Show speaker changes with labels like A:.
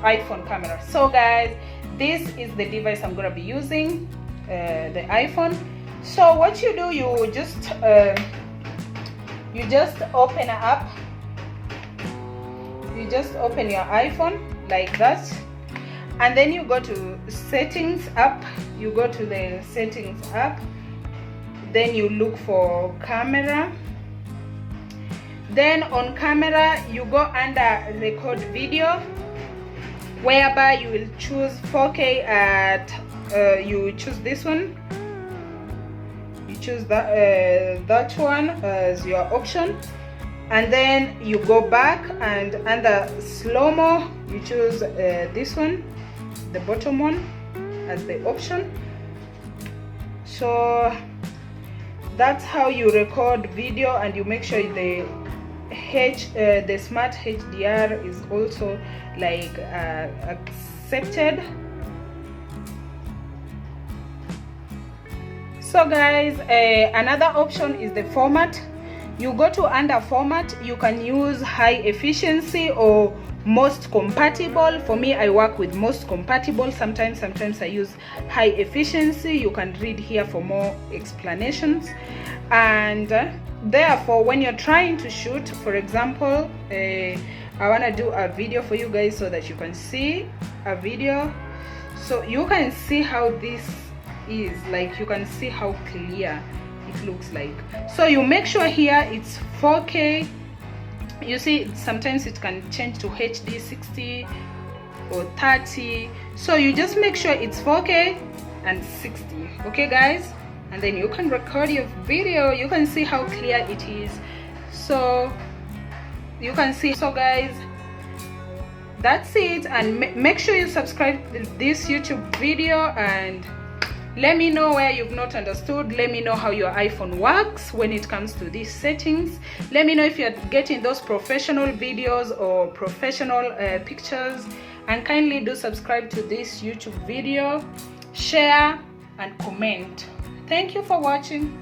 A: iPhone camera. So guys, this is the device I'm gonna be using, the iPhone. So what you do, you just open up. You just open your iPhone like that, and then you go to settings app. You go to the settings app, then you look for camera. Then on camera, you go under record video, whereby you will choose 4K at you choose this one. You choose that one as your option, and then you go back, and under slow-mo you choose this one, the bottom one, as the option. So that's how you record video, and you make sure the smart HDR is also like accepted. So guys, another option is the format. You go to under format, you can use high efficiency or most compatible. For me, I work with most compatible. Sometimes I use high efficiency. You can read here for more explanations. And therefore, when you're trying to shoot, for example, I want to do a video for you guys so that you can see a video, so you can see how this is, like you can see how clear it looks like. So you make sure here it's 4K. You see, sometimes it can change to HD 60 or 30, so you just make sure it's 4K and 60. Okay guys, and then you can record your video. You can see how clear it is, so you can see. So guys, that's it, and make sure you subscribe to this YouTube video, and let me know where you've not understood. Let me know how your iPhone works when it comes to these settings. Let me know if you're getting those professional videos or professional pictures, and kindly do subscribe to this YouTube video, share and comment. Thank you for watching.